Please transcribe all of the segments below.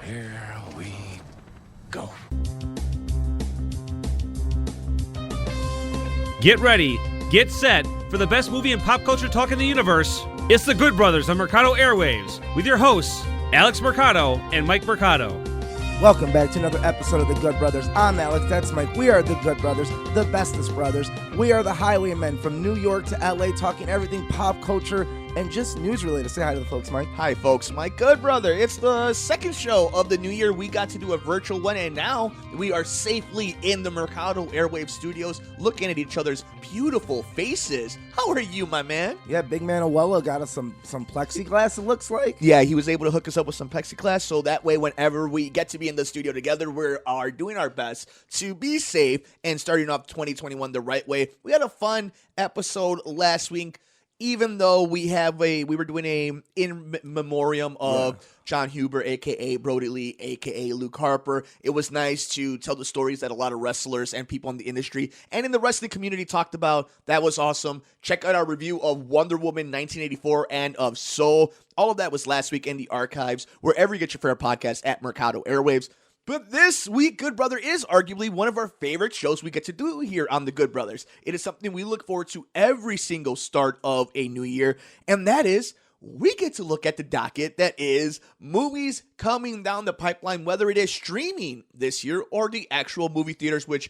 Here we go. Get ready, get set for the best movie and pop culture talk in the universe. It's the Good Brothers on Mercado Airwaves with your hosts, Alex Mercado and Mike Mercado. Welcome back to another episode of the Good Brothers. I'm Alex, that's Mike. We are the Good Brothers, the bestest brothers. We are the highwaymen from New York to LA, talking everything pop culture and just news related. Say hi to the folks, Mike. Hi, folks. My good brother. It's the second show of the new year. We got to do a virtual one, and now we are safely in the Mercado Airwave studios looking at each other's beautiful faces. How are you, my man? Yeah, big man Owella got us some plexiglass, it looks like. Yeah, he was able to hook us up with some plexiglass, so that way whenever we get to be in the studio together, we are doing our best to be safe and starting off 2021 the right way. We had a fun episode last week. Even though we were doing a in memoriam of John Huber, a.k.a. Brody Lee, a.k.a. Luke Harper. It was nice to tell the stories that a lot of wrestlers and people in the industry and in the wrestling community talked about. That was awesome. Check out our review of Wonder Woman 1984 and of Soul. All of that was last week in the archives, wherever you get your favorite podcast at Mercado Airwaves. But this week, Good Brother is arguably one of our favorite shows we get to do here on the Good Brothers. It is something we look forward to every single start of a new year, and that is we get to look at the docket that is movies coming down the pipeline, whether it is streaming this year or the actual movie theaters, which,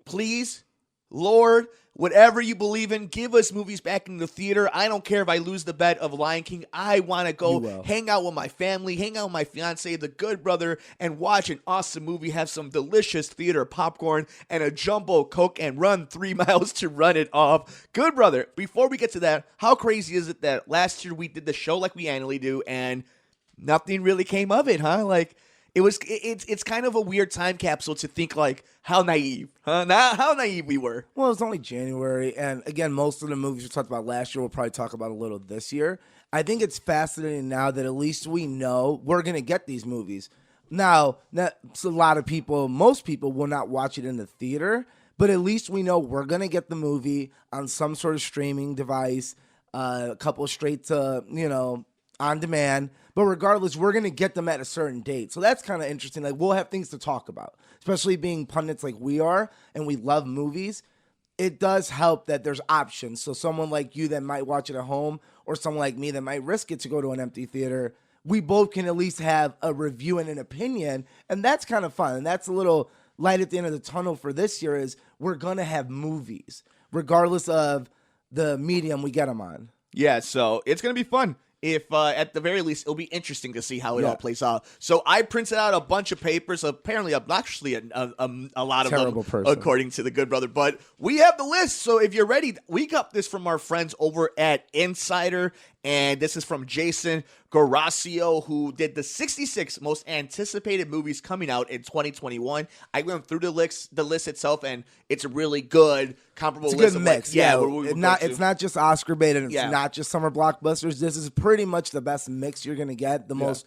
please, Lord, whatever you believe in, give us movies back in the theater. I don't care if I lose the bet of Lion King. I want to go hang out with my family, hang out with my fiance, the Good Brother, and watch an awesome movie, have some delicious theater popcorn and a jumbo Coke and run 3 miles to run it off. Good Brother, before we get to that, how crazy is it that last year we did the show like we annually do and nothing really came of it, huh? Like, It's kind of a weird time capsule to think like how naive, huh? How naive we were. Well, it's only January, and again, most of the movies we talked about last year, we'll probably talk about a little this year. I think it's fascinating now that at least we know we're going to get these movies. Now, that's a lot of people, most people will not watch it in the theater, but at least we know we're going to get the movie on some sort of streaming device, a couple straight to, on demand. But regardless, we're going to get them at a certain date. So that's kind of interesting. Like, we'll have things to talk about, especially being pundits like we are and we love movies. It does help that there's options. So someone like you that might watch it at home or someone like me that might risk it to go to an empty theater, we both can at least have a review and an opinion. And that's kind of fun. And that's a little light at the end of the tunnel for this year is we're going to have movies, regardless of the medium we get them on. Yeah, so it's going to be fun. If at the very least, it'll be interesting to see how it all plays out. So I printed out a bunch of papers, apparently obnoxiously a lot of Terrible them, person. according to the Good Brother. But we have the list. So if you're ready, we got this from our friends over at Insider. And this is from Jason Garasio, who did the 66 most anticipated movies coming out in 2021. I went through the list itself, and it's a really good, comparable list. It's a good mix. It's not just Oscar bait, and it's not just summer blockbusters. This is pretty much the best mix you're going to get. The most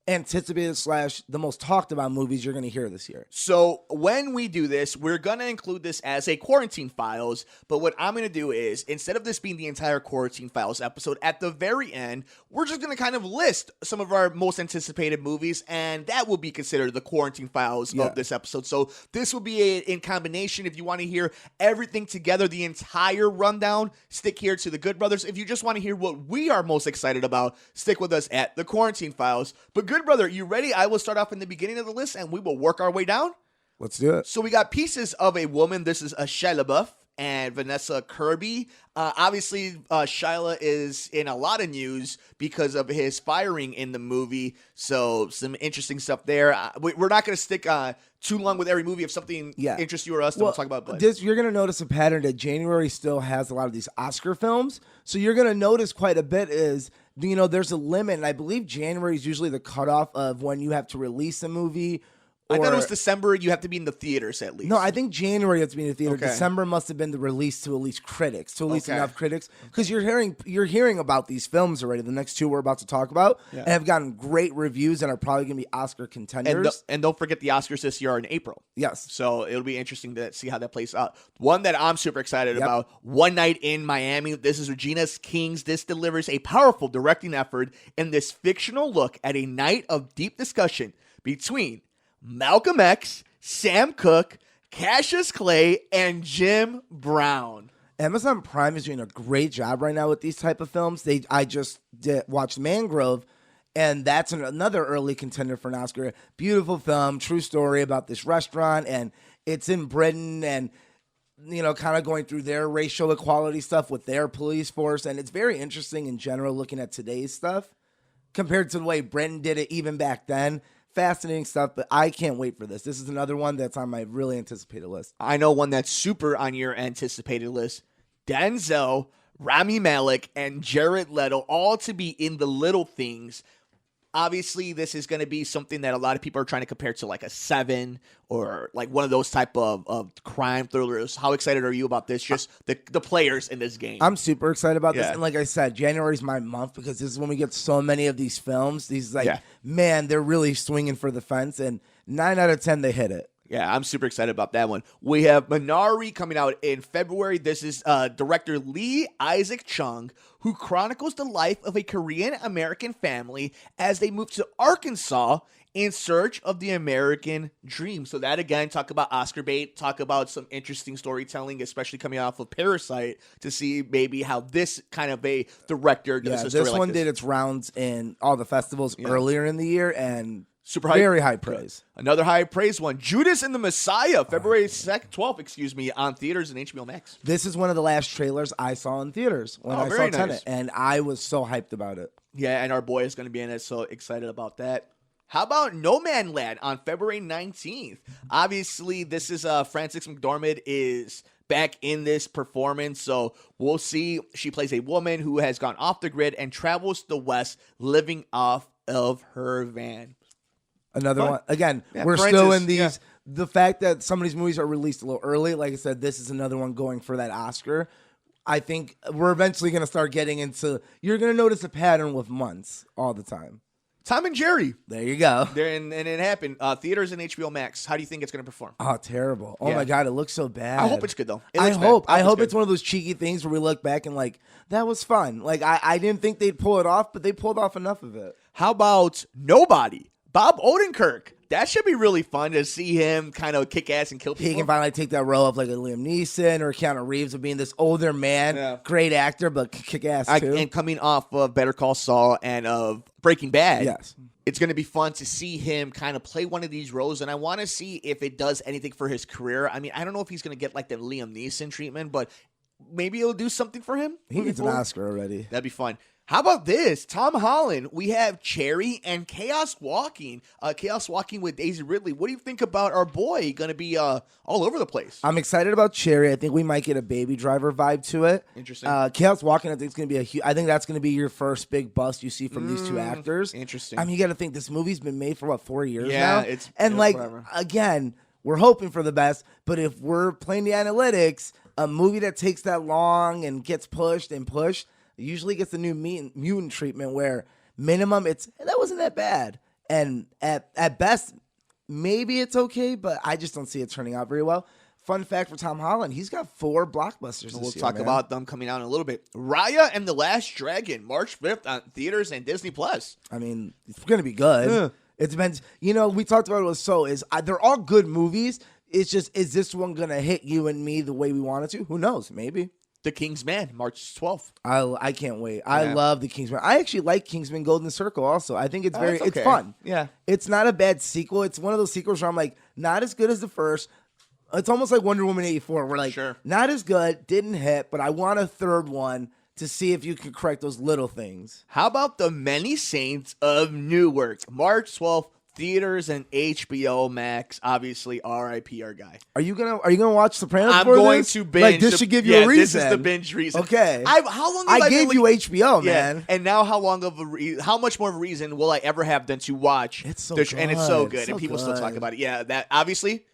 anticipated / the most talked about movies you're going to hear this year. So when we do this, we're going to include this as a Quarantine Files, but what I'm going to do is, instead of this being the entire Quarantine Files episode, at the very end, we're just going to kind of list some of our most anticipated movies, and that will be considered the Quarantine Files of this episode. So this will be in combination. If you want to hear everything together, the entire rundown, stick here to the Good Brothers. If you just want to hear what we are most excited about, stick with us at the Quarantine Files. But Good Brother, you ready? I will start off in the beginning of the list, and we will work our way down. Let's do it. So we got Pieces of a Woman. This is a Shia LaBeouf and Vanessa Kirby. Obviously, Shia is in a lot of news because of his firing in the movie. So some interesting stuff there. We're not going to stick too long with every movie. If something interests you or us, then we'll talk about it. You're going to notice a pattern that January still has a lot of these Oscar films. So you're going to notice quite a bit is, there's a limit. And I believe January is usually the cutoff of when you have to release a movie I thought it or- was December. You have to be in the theaters at least. No, I think January has to be in the theater. Okay. December must have been the release to at least critics, to at least Okay. enough critics, because you're hearing about these films already. The next two we're about to talk about, and have gotten great reviews and are probably going to be Oscar contenders. And don't forget the Oscars this year are in April. Yes. So it'll be interesting to see how that plays out. One that I'm super excited about, One Night in Miami. This is Regina's Kings. This delivers a powerful directing effort in this fictional look at a night of deep discussion between Malcolm X, Sam Cooke, Cassius Clay, and Jim Brown. Amazon Prime is doing a great job right now with these type of films. I just watched Mangrove, and that's another early contender for an Oscar. Beautiful film, true story about this restaurant, and it's in Britain, and kind of going through their racial equality stuff with their police force, and it's very interesting in general looking at today's stuff compared to the way Britain did it even back then. Fascinating stuff, but I can't wait for this. This is another one that's on my really anticipated list. I know one that's super on your anticipated list. Denzel, Rami Malek, and Jared Leto, all to be in The Little Things. Obviously, this is going to be something that a lot of people are trying to compare to like a Seven or like one of those type of crime thrillers. How excited are you about this? Just the players in this game. I'm super excited about this. Yeah. And like I said, January is my month because this is when we get so many of these films. These Yeah. man, they're really swinging for the fence. And 9 out of 10, they hit it. Yeah, I'm super excited about that one. We have Manari coming out in February. This is director Lee Isaac Chung, who chronicles the life of a Korean-American family as they move to Arkansas in search of the American dream. So that, again, talk about Oscar bait, talk about some interesting storytelling, especially coming off of Parasite, to see maybe how this kind of a director does a story this like one this. did its rounds in all the festivals earlier in the year, and Super high, very high praise. Another high praise one. Judas and the Messiah, February 12th, on theaters and HBO Max. This is one of the last trailers I saw in theaters when I saw very Tenet, nice. and I was so hyped about it. Yeah, and our boy is going to be in it, so excited about that. How about No Man Land on February 19th? Obviously, this is Frances McDormand is back in this performance, so we'll see. She plays a woman who has gone off the grid and travels to the West, living off of her van. Another Fun. one. Again, Yeah, we're Francis, still in these. yeah. The fact that some of these movies are released a little early, like I said, this is another one going for that Oscar. I think we're eventually going to start getting into. You're going to notice a pattern with months all the time. Tom and Jerry. There you go. And it happened. Theaters and HBO Max. How do you think it's going to perform? Oh, terrible. Oh, Yeah. my God. It looks so bad. I hope it's good, though. It I looks bad. hope. I it's hope good. it's one of those cheeky things where we look back and like, that was fun. Like, I didn't think they'd pull it off, but they pulled off enough of it. How about Nobody? Bob Odenkirk. That should be really fun to see him kind of kick ass and kill people. He can finally take that role of like a Liam Neeson or Keanu Reeves of being this older man, Yeah. great actor, but kick ass too. And coming off of Better Call Saul and of Breaking Bad, Yes. it's going to be fun to see him kind of play one of these roles, and I want to see if it does anything for his career. I mean, I don't know if he's going to get like the Liam Neeson treatment, but maybe it'll do something for him. He moving needs an forward. Oscar already. That'd be fun. How about this? Tom Holland. We have Cherry and Chaos Walking. Chaos Walking with Daisy Ridley. What do you think about our boy going to be all over the place? I'm excited about Cherry. I think we might get a Baby Driver vibe to it. Interesting. Chaos Walking, I think it's going to be I think that's going to be your first big bust you see from these two actors. Interesting. I mean, you got to think this movie's been made for what 4 years Yeah, now. it's and been like forever. again, we're hoping for the best. But if we're playing the analytics, a movie that takes that long and gets pushed and pushed usually gets the new mutant treatment where minimum that wasn't that bad, and at best maybe it's okay, but I just don't see it turning out very well. Fun fact for Tom Holland, he's got 4 blockbusters We'll this year, talk man. about them coming out in a little bit. Raya and the Last Dragon, March 5th on theaters and Disney+. I mean, it's going to be good. Yeah. It depends. We talked about it with they're all good movies. It's just, is this one going to hit you and me the way we want it to? Who knows? Maybe. The King's Man, March 12th. I can't wait. I love the Kingsman. I actually like Kingsman Golden Circle also. I think it's That's it's okay. fun. Yeah. It's not a bad sequel. It's one of those sequels where I'm like, not as good as the first. It's almost like Wonder Woman 84. We're like, Sure. not as good, didn't hit, but I want a third one to see if you can correct those little things. How about The Many Saints of Newark, March 12th, theaters and HBO Max. Obviously, R.I.P. our guy. Are you gonna watch Sopranos? I'm for going this? to binge. Like, this should give you a reason. This is the binge reason. Okay. How long? Have I gave been, you HBO, man. Yeah. And now, how much more of a reason will I ever have than to watch? It's so and it's so good, So and people good. still talk about it. Yeah, that obviously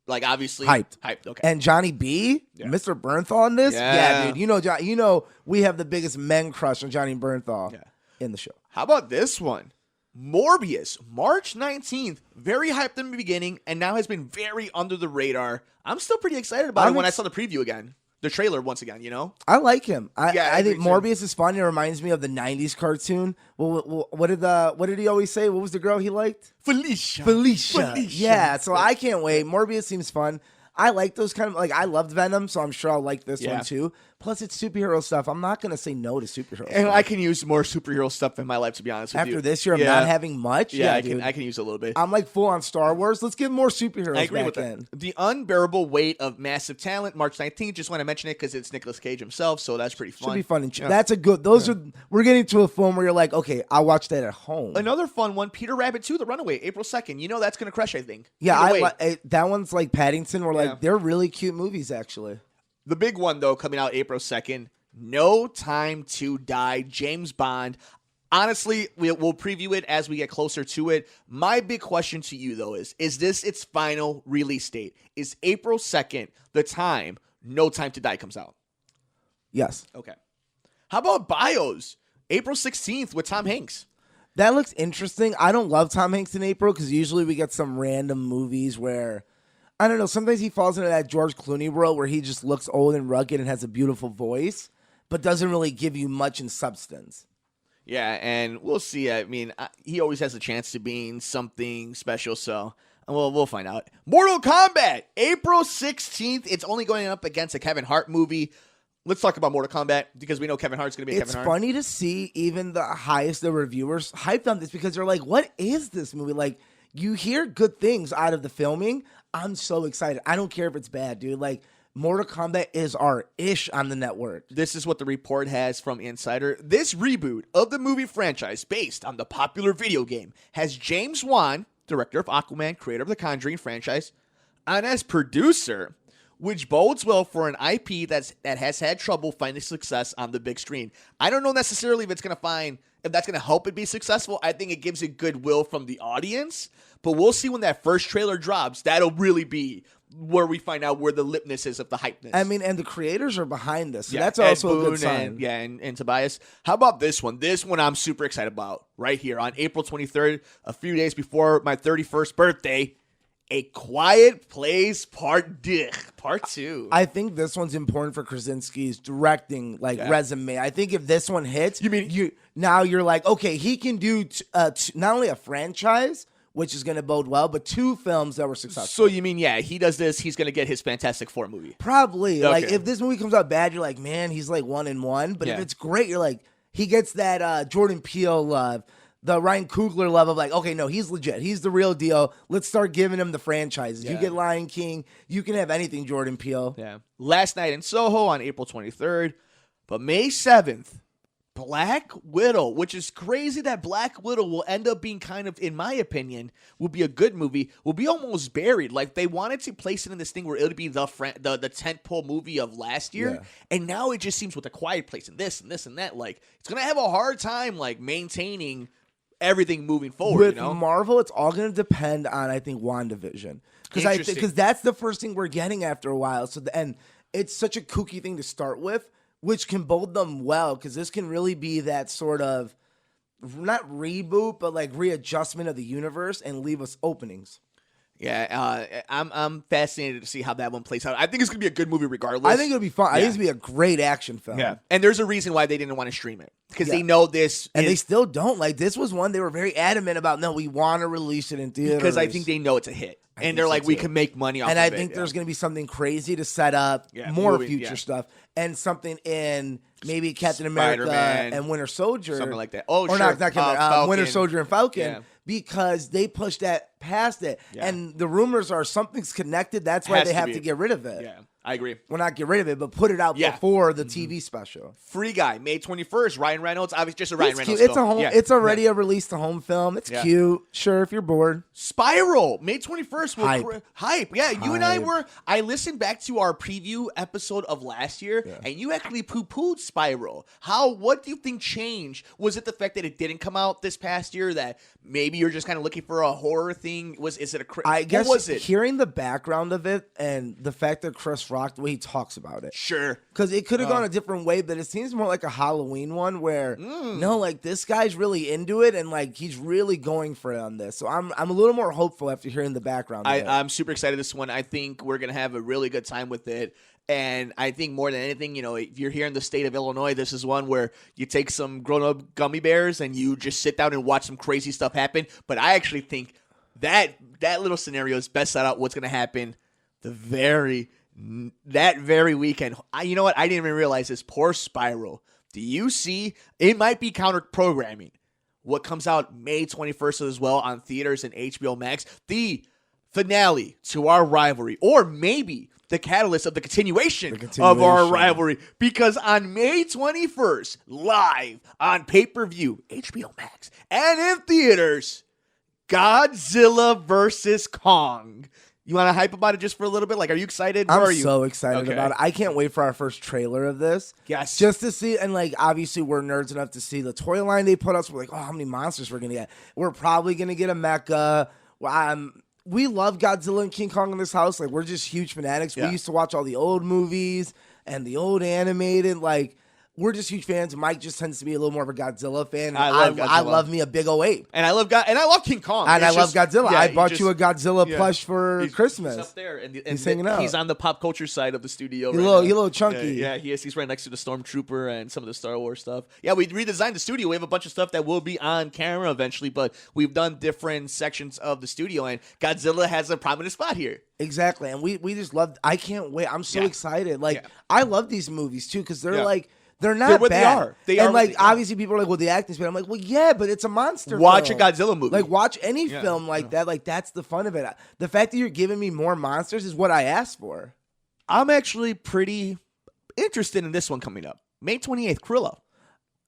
hyped. Okay. And Johnny B, Mr. Bernthal in this, Yeah. dude. You know, we have the biggest men crush on Johnny Bernthal in the show. How about this one? Morbius, March 19th. Very hyped in the beginning, and now has been very under the radar. I'm still pretty excited about it when I saw the preview again. The trailer once again, you know? I like him. I think agree too. Morbius is fun. It reminds me of the 90s cartoon. Well, what did he always say? What was the girl he liked? Felicia. Yeah, so I can't wait. Morbius seems fun. I like those kind of, like, I loved Venom, so I'm sure I'll like this one too. Plus, it's superhero stuff. I'm not going to say no to superhero stuff. And I can use more superhero stuff in my life, to be honest with you. After this year, I'm not having much. Yeah, dude. I can use a little bit. I'm like full on Star Wars. Let's get more superheroes I agree back with that. in. The Unbearable Weight of Massive Talent, March 19th. Just want to mention it because it's Nicolas Cage himself, so that's pretty fun. Should be fun. That's a good. Those are. We're getting to a film where you're like, okay, I'll watch that at home. Another fun one, Peter Rabbit 2, The Runaway, April 2nd. You know that's going to crush, I think. Yeah, that one's like Paddington. We're like, they're really cute movies, actually. The big one, though, coming out April 2nd, No Time to Die, James Bond. Honestly, we'll preview it as we get closer to it. My big question to you, though, is this its final release date? Is April 2nd the time No Time to Die comes out? Yes. Okay. How about Bios? April 16th with Tom Hanks. That looks interesting. I don't love Tom Hanks in April because usually we get some random movies where, I don't know, sometimes he falls into that George Clooney role where he just looks old and rugged and has a beautiful voice, but doesn't really give you much in substance. Yeah, and we'll see. I mean, he always has a chance to being something special, so we'll find out. Mortal Kombat, April 16th. It's only going up against a Kevin Hart movie. Let's talk about Mortal Kombat because we know Kevin Hart's going to be Kevin Hart. It's funny to see even the highest of reviewers hyped on this because they're like, what is this movie? Like, you hear good things out of the filming. I'm so excited. I don't care if it's bad, dude. Like, Mortal Kombat is our ish on the network. This is what the report has from Insider. This reboot of the movie franchise based on the popular video game has James Wan, director of Aquaman, creator of the Conjuring franchise, and as producer, which bodes well for an IP that has had trouble finding success on the big screen. I don't know necessarily if that's going to help it be successful. I think it gives it goodwill from the audience, but we'll see when that first trailer drops. That'll really be where we find out where the lipness is of the hypeness. I mean, and the creators are behind this, so that's also a good sign. And Tobias. How about this one? This one I'm super excited about right here on April 23rd, a few days before my 31st birthday. A Quiet Place Part 2. I think this one's important for Krasinski's directing resume. I think if this one hits, you're like, okay, he can do not only a franchise, which is going to bode well, but 2 films that were successful. So you mean, he does this, he's going to get his Fantastic Four movie. Probably. Okay. Like, if this movie comes out bad, you're like, man, he's like 1-1. But if it's great, you're like, he gets that Jordan Peele love. The Ryan Coogler love of like, okay, no, he's legit. He's the real deal. Let's start giving him the franchises. You get Lion King. You can have anything, Jordan Peele. Yeah. Last Night in Soho on April 23rd. But May 7th, Black Widow, which is crazy that Black Widow will end up being kind of, in my opinion, will be a good movie, will be almost buried. Like, they wanted to place it in this thing where it would be the tentpole movie of last year, and now it just seems with A Quiet Place and this and this and that, like, it's going to have a hard time, like, maintaining everything moving forward. With Marvel, it's all going to depend on, I think, WandaVision. Because that's the first thing we're getting after a while. And it's such a kooky thing to start with, which can bode them well, because this can really be that sort of, not reboot, but like readjustment of the universe and leave us openings. Yeah, I'm fascinated to see how that one plays out. I think it's going to be a good movie regardless. I think it'll be fun. I think it's going to be a great action film. Yeah. And there's a reason why they didn't want to stream it. Because they know this. And they still don't. Like, this was one they were very adamant about, no, we want to release it in theaters. Because I think they know it's a hit. And they're like, we can make money off of it. And I think there's going to be something crazy to set up more future stuff. And something in maybe Captain America and Winter Soldier. Something like that. Oh, or sure. not Winter Soldier and Falcon. Yeah. Because they pushed that past it. Yeah. And the rumors are something's connected. That's why they have to get rid of it. Yeah. I agree. Well, not get rid of it, but put it out before the TV special. Free Guy, May 21st. Ryan Reynolds, obviously just a Ryan Reynolds It's film. a home. It's already a released to home film. It's cute. Sure, if you're bored. Spiral, May 21st. Hype. Yeah, you and I listened back to our preview episode of last year, and you actually poo-pooed Spiral. What do you think changed? Was it the fact that it didn't come out this past year, that maybe you're just kind of looking for a horror thing? Is it a I guess what was it? Hearing the background of it and the fact that Chris Rock, the way he talks about it. Sure. Because it could have gone a different way, but it seems more like a Halloween one where, no, like this guy's really into it and like he's really going for it on this. So I'm a little more hopeful after hearing the background of it. I'm super excited this one. I think we're going to have a really good time with it. And I think more than anything, if you're here in the state of Illinois, this is one where you take some grown-up gummy bears and you just sit down and watch some crazy stuff happen. But I actually think that little scenario is best set out what's going to happen that very weekend. You know what? I didn't even realize this. Poor Spiral. Do you see? It might be counter-programming. What comes out May 21st as well on theaters and HBO Max. The finale to our rivalry. Or maybe the catalyst of the continuation of our rivalry. Because on May 21st, live on pay-per-view, HBO Max, and in theaters, Godzilla vs. Kong. You want to hype about it just for a little bit? Like, are you excited? I'm so excited about it. I can't wait for our first trailer of this. Yes. Just to see, and like, obviously we're nerds enough to see the toy line they put us. We're like, oh, how many monsters we're going to get? We're probably going to get a mecha. We love Godzilla and King Kong in this house. Like, we're just huge fanatics. Yeah. We used to watch all the old movies and the old animated, like... We're just huge fans. Mike just tends to be a little more of a Godzilla fan. I love me a big old ape. And I love King Kong. And I love Godzilla. I bought you a Godzilla plush for Christmas. He's up there. And he's hanging out. He's on the pop culture side of the studio. He's a little chunky. Yeah, he is. He's right next to the Stormtrooper and some of the Star Wars stuff. Yeah, we redesigned the studio. We have a bunch of stuff that will be on camera eventually, but we've done different sections of the studio, and Godzilla has a prominent spot here. Exactly. And we just love. I can't wait. I'm so excited. Like, I love these movies too because they're like. They're not what bad. They are. And like obviously people are like, well, the acting's bad. I'm like, well, yeah, but it's a monster. Watch film. a Godzilla movie. Like, watch any film like that. Like, that's the fun of it. The fact that you're giving me more monsters is what I asked for. I'm actually pretty interested in this one coming up. May 28th, Cruella.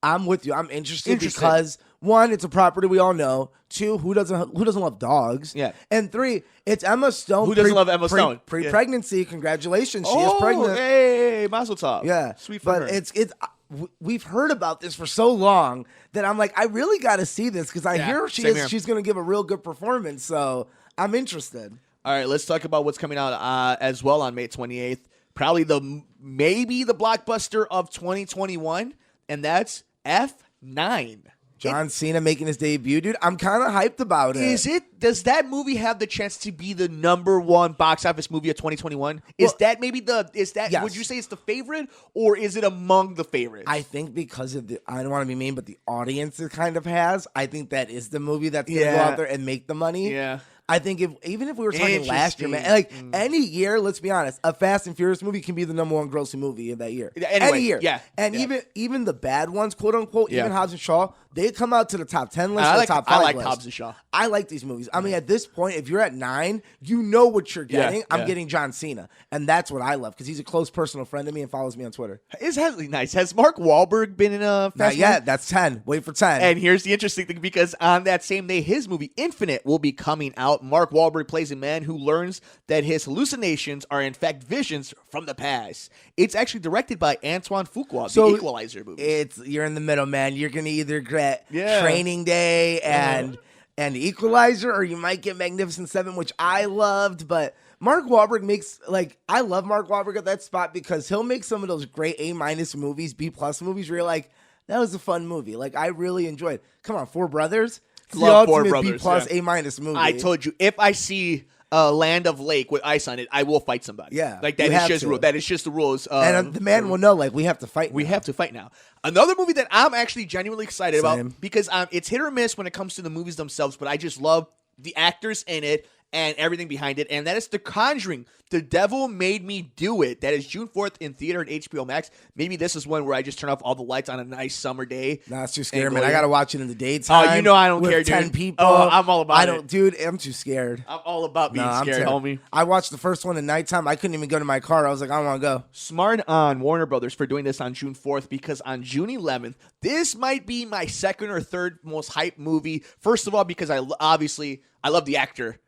I'm with you. I'm interested because one, it's a property we all know. Two, who doesn't love dogs? Yeah. And three, it's Emma Stone. Who doesn't love Emma Stone? Pre-pregnancy. Congratulations, she is pregnant. Hey, mazel tov. Yeah, sweet for her. But we've heard about this for so long that I'm like, I really got to see this because I hear she's going to give a real good performance. So I'm interested. All right, let's talk about what's coming out as well on May 28th. Probably maybe the blockbuster of 2021, and that's F9. John Cena making his debut, dude. I'm kind of hyped about it. Does that movie have the chance to be the #1 box office movie of 2021? Yes. Would you say it's the favorite, or is it among the favorites? I think because of I don't want to be mean, but the audience it kind of has. I think that is the movie that's going to go out there and make the money. Yeah. I think even if we were talking last year, man, like any year, let's be honest, a Fast and Furious movie can be the #1 grossing movie of that year. Anyway, any year. Yeah. And even the bad ones, quote unquote, even Hobbs and Shaw, they come out to the top 10 list or the top 5 list. I like Hobbs and Shaw. I like these movies. I mean, at this point, if you're at 9, you know what you're getting. I'm getting John Cena. And that's what I love because he's a close personal friend to me and follows me on Twitter. Nice. Has Mark Wahlberg been in a Fast movie? Yeah, that's 10. Wait for 10. And here's the interesting thing, because on that same day, his movie Infinite will be coming out. Mark Wahlberg plays a man who learns that his hallucinations are in fact visions from the past. It's actually directed by Antoine Fuqua, the Equalizer movie. You're in the middle, man. You're gonna either get Training Day and Equalizer, or you might get Magnificent Seven, which I loved. But Mark Wahlberg I love Mark Wahlberg at that spot because he'll make some of those great A- movies, B+ movies where you're like, that was a fun movie. Like, I really enjoyed. Come on, Four Brothers. Love Four Brothers. B+ A- movie. I told you, if I see Land of Lake with ice on it, I will fight somebody. Yeah, like that is just rule. That is just the rules. And the man will know, like, we have to fight. We have to fight now. Another movie that I'm actually genuinely excited about, because it's hit or miss when it comes to the movies themselves, but I just love the actors in it and everything behind it, and that is The Conjuring. The Devil Made Me Do It. That is June 4th in theater at HBO Max. Maybe this is one where I just turn off all the lights on a nice summer day. Nah, it's too scary, man. I gotta watch it in the daytime. Oh, you know I don't with care, dude. 10 people. Oh, I'm all about it. Dude, I'm too scared. I'm all about being I'm scared, homie. I watched the first one at nighttime. I couldn't even go to my car. I was like, I don't want to go. Smart on Warner Brothers for doing this on June 4th, because on June 11th, this might be my second or third most hyped movie. First of all, because I love the actor.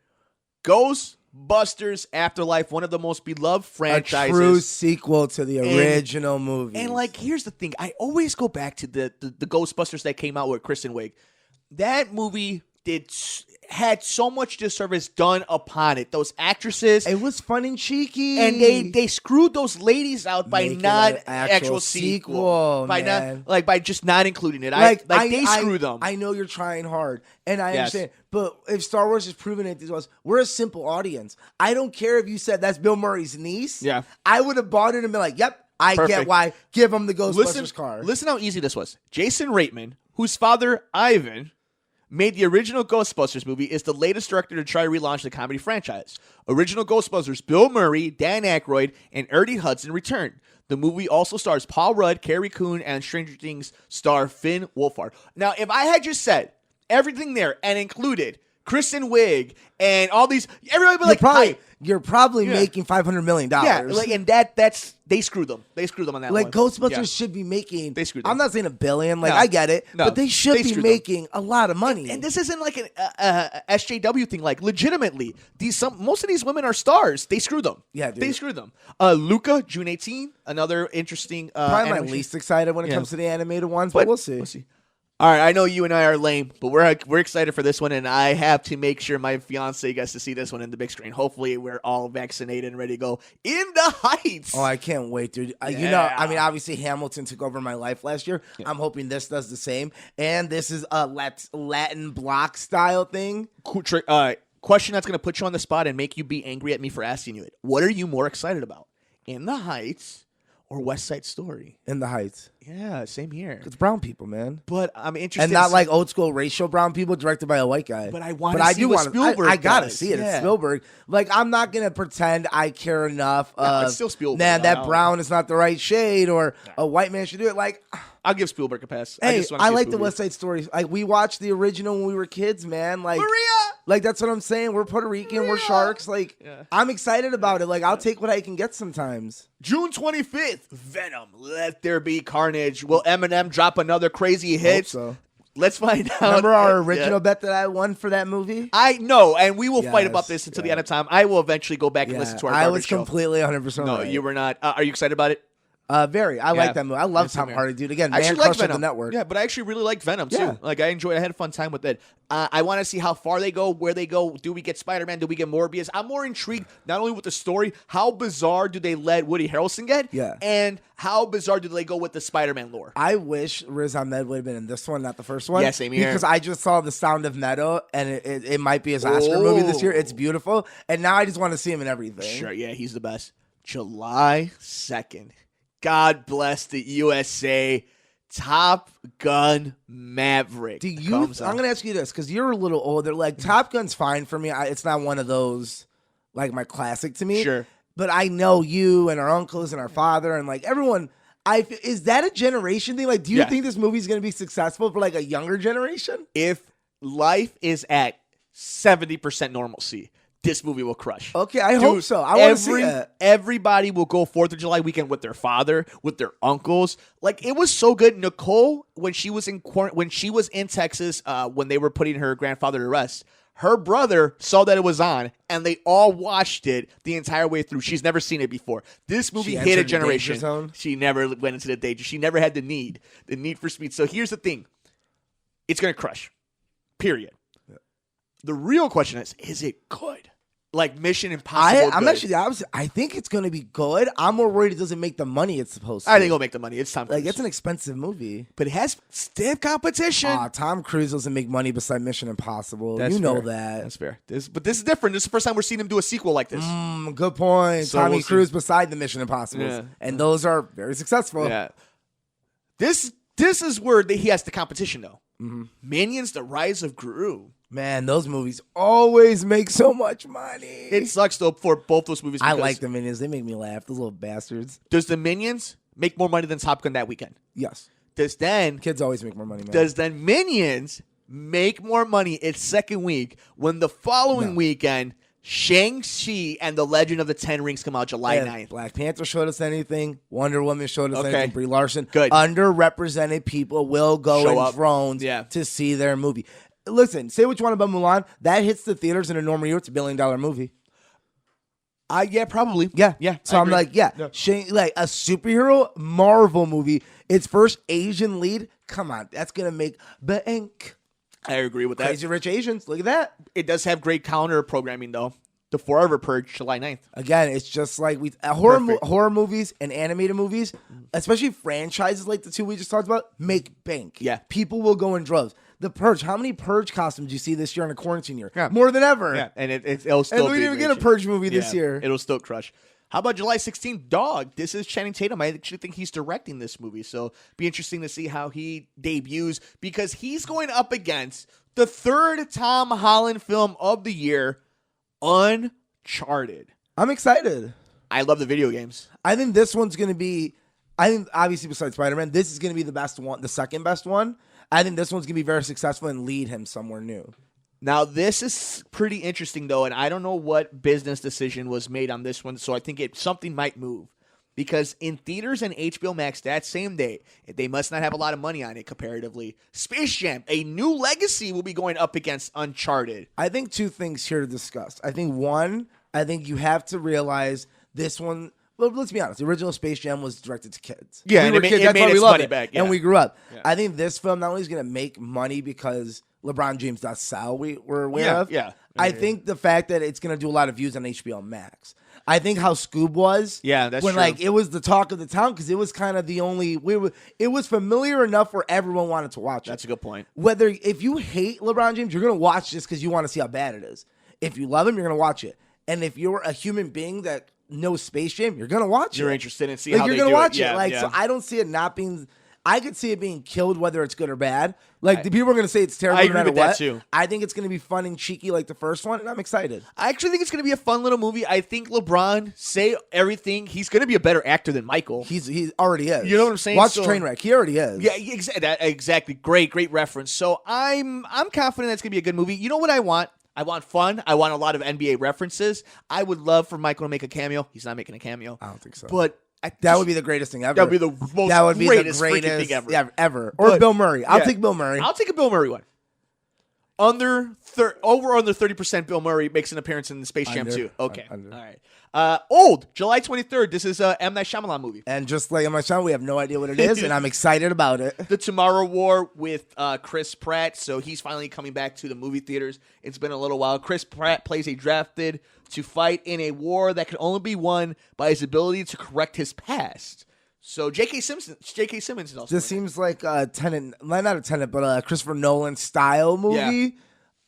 Ghostbusters Afterlife, one of the most beloved franchises. A true sequel to the original movie. And like, here's the thing. I always go back to the Ghostbusters that came out with Kristen Wiig. That movie had so much disservice done upon it. Those actresses. It was fun and cheeky. And they screwed those ladies out by not actual sequel. By just not including it. They screwed them. I know you're trying hard. And I Yes. understand. But if Star Wars is proving it to us, we're a simple audience. I don't care if you said that's Bill Murray's niece. Yeah. I would have bought it and been like, yep, I Perfect. get why. Give him the Ghostbusters car. Listen how easy this was. Jason Reitman, whose father, Ivan, made the original Ghostbusters movie, is the latest director to try to relaunch the comedy franchise. Original Ghostbusters, Bill Murray, Dan Aykroyd, and Ernie Hudson returned. The movie also stars Paul Rudd, Carrie Coon, and Stranger Things star Finn Wolfhard. Now, if I had just said everything there and included Kristen Wiig and all these, everybody would be like, you're probably making $500 million. Yeah, and that's they screwed them. They screwed them on that one. Ghostbusters should be making. They screwed them. I'm not saying $1 billion. I get it, but they should be making a lot of money. And this isn't like an SJW thing. Like, legitimately, most of these women are stars. They screwed them. Yeah, dude. They screwed them. Luca, June 18, another interesting. Probably my least excited when it comes to the animated ones, but we'll see. We'll see. All right, I know you and I are lame, but we're excited for this one, and I have to make sure my fiance gets to see this one in the big screen. Hopefully, we're all vaccinated and ready to go. In the Heights. Oh, I can't wait, dude. You know, I mean, obviously Hamilton took over my life last year. Yeah. I'm hoping this does the same, and this is a Latin block style thing. Question that's going to put you on the spot and make you be angry at me for asking you it. What are you more excited about, In the Heights or West Side Story? In the Heights. Yeah, same here. It's brown people, man. But I'm interested. And not like old school racial brown people directed by a white guy. But I want to see what Spielberg I gotta does. see it. It's Spielberg. Like, I'm not going to pretend I care enough it's still Spielberg. Man, that brown is not the right shade, or a white man should do it. Like, I'll give Spielberg a pass. Hey, I like the West Side Story. Like, we watched the original when we were kids, man. Like, Maria! Like, that's what I'm saying. We're Puerto Rican. We're sharks. Like, I'm excited about it. Like, I'll take what I can get sometimes. June 25th, Venom, Let There Be Carnage. Will Eminem drop another crazy hit? Hope so. Let's find out. Remember our original bet that I won for that movie? I know, and we will fight about this until the end of time. I will eventually go back and listen to our I was show. completely 100% No, right. you were not. Are you excited about it? Very. I like that movie. I love Tom Hardy, dude. Again, man crush of the network. Yeah, but I actually really liked Venom, too. Like, I had a fun time with it. I want to see how far they go, where they go. Do we get Spider-Man? Do we get Morbius? I'm more intrigued, not only with the story, how bizarre do they let Woody Harrelson get? Yeah. And how bizarre do they go with the Spider-Man lore? I wish Riz Ahmed would have been in this one, not the first one. Yeah, same here. Because I just saw The Sound of Meadow, and it might be his Oscar movie this year. It's beautiful. And now I just want to see him in everything. Sure, yeah, he's the best. July 2nd. God bless the USA. Top Gun Maverick. I'm going to ask you this, because you're a little older. Like, Top Gun's fine for me. It's not one of those, like, my classic to me. Sure. But I know you and our uncles and our father and, like, everyone. Is that a generation thing? Like, do you think this movie's going to be successful for, like, a younger generation? If life is at 70% normalcy, this movie will crush. Okay, I hope so. I want to see it. Everybody will go 4th of July weekend with their father, with their uncles. Like, it was so good. Nicole, when she was in Texas, when they were putting her grandfather to rest, her brother saw that it was on, and they all watched it the entire way through. She's never seen it before. This movie hit a generation. She never went into the danger. She never had the need for speed. So here's the thing. It's going to crush. Period. The real question is it good? Like Mission Impossible. I'm actually the opposite. I think it's going to be good. I'm more worried it doesn't make the money it's supposed to. I think it'll make the money. It's Tom Cruise. Like, it's an expensive movie. But it has stiff competition. Tom Cruise doesn't make money beside Mission Impossible. That's know that. That's fair. But this is different. This is the first time we're seeing him do a sequel like this. Good point. So Tommy Cruise beside the Mission Impossibles. Yeah. And those are very successful. Yeah. This is where he has the competition, though. Mm-hmm. Minions: The Rise of Gru. Man, those movies always make so much money. It sucks, though, for both those movies. I like the Minions. They make me laugh. Those little bastards. Does the Minions make more money than Top Gun that weekend? Yes. Kids always make more money, man. Does then Minions make more money its second week when the following weekend Shang-Chi and the Legend of the Ten Rings come out July 9th? Black Panther showed us anything. Wonder Woman showed us anything. Brie Larson. Good. Underrepresented people will go Show in up. drones to see their movie. Listen, say what you want about Mulan. That hits the theaters in a normal year. It's $1 billion movie. Yeah, probably. Yeah. So I'm like, like a superhero Marvel movie. Its first Asian lead. Come on, that's gonna make bank. I agree with that. Crazy Rich Asians. Look at that. It does have great counter programming, though. The Forever Purge, July 9th. Again, it's just like horror movies and animated movies, especially franchises like the two we just talked about, make bank. Yeah. People will go in droves. The Purge. How many Purge costumes do you see this year in a quarantine year? Yeah. More than ever. Yeah, and it'll still and we be didn't even get a Purge movie this year. It'll still crush. How about July 16th, Dog? This is Channing Tatum. I actually think he's directing this movie, so be interesting to see how he debuts because he's going up against the third Tom Holland film of the year, Uncharted. I'm excited. I love the video games. I think this one's going to be, obviously besides Spider-Man, this is going to be the best one, the second best one. I think this one's going to be very successful and lead him somewhere new. Now, this is pretty interesting, though, and I don't know what business decision was made on this one, so I think something might move. Because in theaters and HBO Max that same day, they must not have a lot of money on it comparatively. Space Jam, A New Legacy, will be going up against Uncharted. I think two things here to discuss. I think one, you have to realize this one. Well, let's be honest. The original Space Jam was directed to kids. Yeah, we and were kids. That's made why we its loved money it. back. Yeah. And we grew up. Yeah. I think this film not only is going to make money because LeBron James does sell, we're aware of. Yeah. I think the fact that it's going to do a lot of views on HBO Max. I think how Scoob was. Yeah, that's when true. Like it was the talk of the town because it was kind of the only. It was familiar enough where everyone wanted to watch it. That's a good point. If you hate LeBron James, you're going to watch this because you want to see how bad it is. If you love him, you're going to watch it. And if you're a human being that knows Space Jam, you're going to watch it. You're interested in seeing how you're they gonna do watch it. it. So I don't see it not being. I could see it being killed, whether it's good or bad. Like the people are going to say it's terrible. I no agree matter with that, what. too. I think it's going to be fun and cheeky like the first one, and I'm excited. I actually think it's going to be a fun little movie. I think LeBron, say everything, he's going to be a better actor than Michael. He already is. You know what I'm saying? Watch Trainwreck. He already is. Yeah, exactly. Great reference. So I'm confident that's going to be a good movie. You know what I want? I want fun. I want a lot of NBA references. I would love for Michael to make a cameo. He's not making a cameo. I don't think so. But that would be the greatest thing ever. That would be the most greatest freaking thing ever. Yeah, ever. Or Bill Murray. I'll take Bill Murray. I'll take a Bill Murray one. Over under 30% Bill Murray makes an appearance in the Space Jam 2. Okay. All right. Old, July 23rd. This is a M. Night Shyamalan movie. And just like on my channel, we have no idea what it is, and I'm excited about it. The Tomorrow War with Chris Pratt. So he's finally coming back to the movie theaters. It's been a little while. Chris Pratt plays a drafted to fight in a war that can only be won by his ability to correct his past. So J.K. Simmons is also. This seems like a Tenet, not a Tenet, but a Christopher Nolan style movie. Yeah.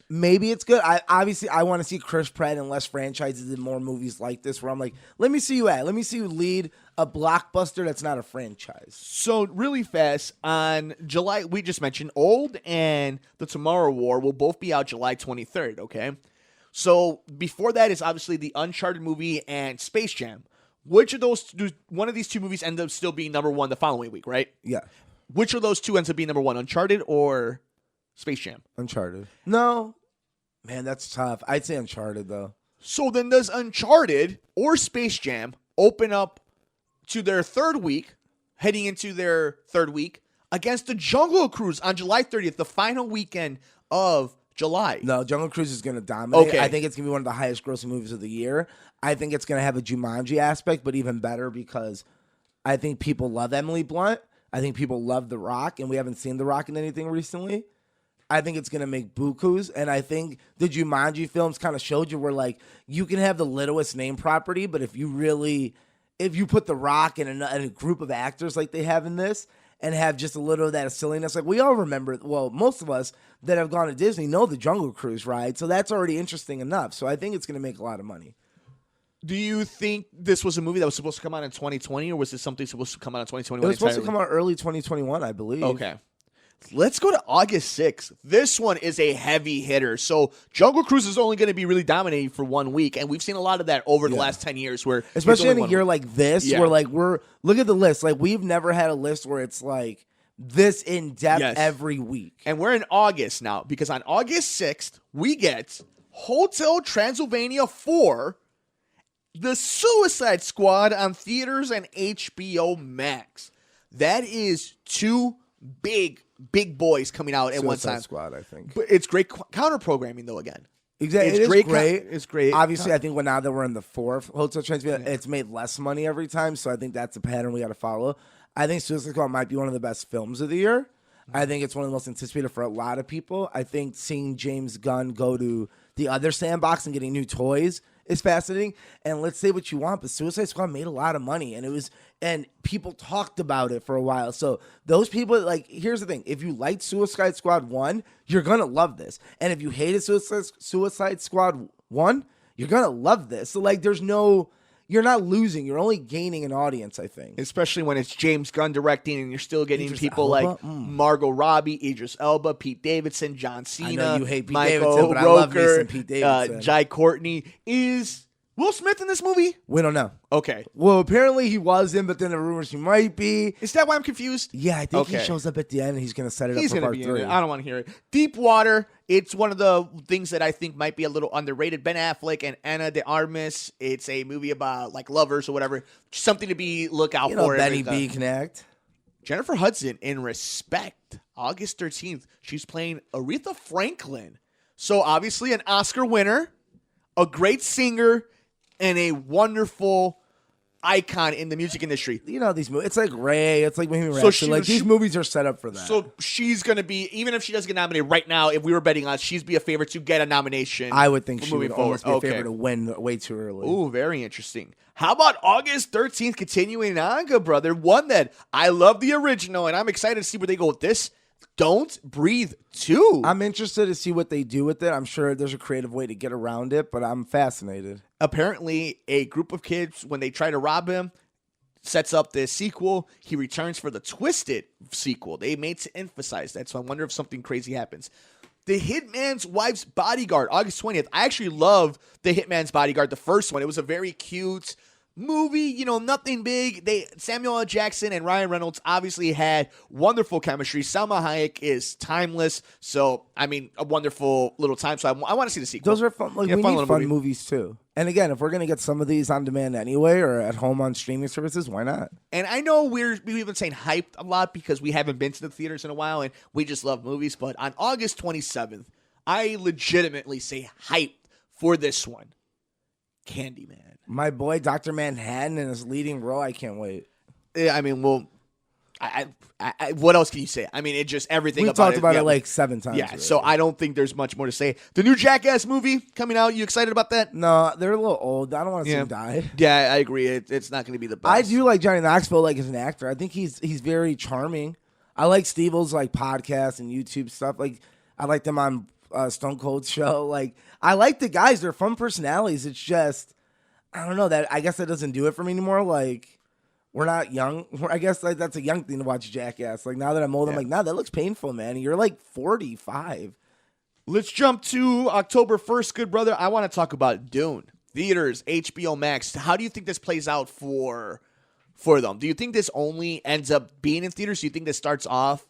Maybe it's good. I want to see Chris Pratt in less franchises and more movies like this, where I'm like, let me see you lead a blockbuster that's not a franchise. So really fast on July, we just mentioned Old and The Tomorrow War will both be out July 23rd. Okay, so before that is obviously the Uncharted movie and Space Jam. Which of those, one of these two movies ends up still being number one the following week, right? Yeah. Which of those two ends up being number one, Uncharted or Space Jam? Uncharted. No. Man, that's tough. I'd say Uncharted, though. So then does Uncharted or Space Jam open up to their third week, heading into their third week, against the Jungle Cruise on July 30th, the final weekend of July? No, Jungle Cruise is going to dominate. Okay. I think it's going to be one of the highest grossing movies of the year. I think it's going to have a Jumanji aspect, but even better because I think people love Emily Blunt. I think people love The Rock, and we haven't seen The Rock in anything recently. I think it's going to make bukus, and I think the Jumanji films kind of showed you where, like, you can have the littlest name property, but if you put The Rock in a group of actors like they have in this, and have just a little of that silliness. Like, we all remember, well, most of us that have gone to Disney know the Jungle Cruise ride, so that's already interesting enough. So I think it's going to make a lot of money. Do you think this was a movie that was supposed to come out in 2020, or was this something supposed to come out in 2021? It was supposed to come out early 2021, I believe. Okay. Let's go to August 6th. This one is a heavy hitter. So Jungle Cruise is only going to be really dominating for 1 week, and we've seen a lot of that over the last 10 years. Where especially in a year like this, Yeah. where like look at the list. Like we've never had a list where it's like this in depth every week. And we're in August now because on August 6th, we get Hotel Transylvania 4, The Suicide Squad on theaters and HBO Max. That is two big boys coming out at one Suicide time. Squad, I think. But it's great counter programming though. Again, Exactly, it's great. It's great. Obviously, I think now that we're in the fourth Hotel Transylvania, it's made less money every time. So I think that's a pattern we got to follow. I think Suicide Squad might be one of the best films of the year. I think it's one of the most anticipated for a lot of people. I think seeing James Gunn go to the other sandbox and getting new toys is fascinating. And let's say what you want, but Suicide Squad made a lot of money, and people talked about it for a while. So those people, like, here's the thing: if you liked Suicide Squad 1, you're gonna love this, and if you hated Suicide Squad 1, you're gonna love this. So like, you're not losing. You're only gaining an audience, I think. Especially when it's James Gunn directing and you're still getting Idris people Elba? like Margot Robbie, Idris Elba, Pete Davidson, John Cena. I know you hate Pete Michael Davidson, but I love me Rooker, some Pete Davidson. Jai Courtney. Is Will Smith in this movie? We don't know. Okay. Well, apparently he wasn't, but then the rumors he might be. Is that why I'm confused? Yeah, I think he Okay. shows up at the end and he's going to set it He's up for going to part be 3. in it. I don't want to hear it. Deep Water. It's one of the things that I think might be a little underrated. Ben Affleck and Ana de Armas. It's a movie about like lovers or whatever. Something to be look out You know, for. Benny B can act. Jennifer Hudson in Respect, August 13th. She's playing Aretha Franklin. So obviously an Oscar winner, a great singer, and a wonderful icon in the music industry. You know these movies. It's like Ray. It's like Bohemian So Rhapsody. Like these movies are set up for that. So she's going to be, even if she doesn't get nominated right now, if we were betting on, she'd be a favorite to get a nomination. I would think for she moving would forward. almost be a favorite to win way too early. Ooh, very interesting. How about August 13th, continuing on, Good Brother? One that I love the original, and I'm excited to see where they go with this. Don't Breathe 2. I'm interested to see what they do with it. I'm sure there's a creative way to get around it, but I'm fascinated. Apparently, a group of kids, when they try to rob him, sets up this sequel. He returns for the Twisted sequel. They made to emphasize that, so I wonder if something crazy happens. The Hitman's Wife's Bodyguard, August 20th. I actually love The Hitman's Bodyguard, the first one. It was a very cute movie, you know, nothing big. Samuel L. Jackson and Ryan Reynolds obviously had wonderful chemistry. Salma Hayek is timeless. So, I mean, a wonderful little time. So I want to see the sequel. Those are fun. Like, Yeah, we fun need little fun movie. movies too. And again, if we're gonna get some of these on demand anyway, or at home on streaming services, why not? And I know we've been saying hyped a lot because we haven't been to the theaters in a while and we just love movies. But on August 27th, I legitimately say hyped for this one. Candyman. My boy Dr. Manhattan in his leading role. I can't wait. Yeah, I mean, well, what else can you say? I mean, it just everything. We've about talked about yeah, it like 7 times. Yeah, already. so I don't think there's much more to say. The new Jackass movie coming out. You excited about that? No, they're a little old. I don't want to see him die. Yeah, I agree. It's not going to be the best. I do like Johnny Knoxville like as an actor. I think he's very charming. I like Steve-O's like podcast and YouTube stuff. Like I like them on Stone Cold's show. Like I like the guys. They're fun personalities. It's just I don't know that. I guess that doesn't do it for me anymore. Like we're not young. I guess like that's a young thing to watch Jackass. Like now that I'm old, I'm like, nah, that looks painful, man. You're like 45. Let's jump to October 1st, Good Brother. I want to talk about Dune. Theaters, HBO Max. How do you think this plays out for them? Do you think this only ends up being in theaters? Do you think this starts off?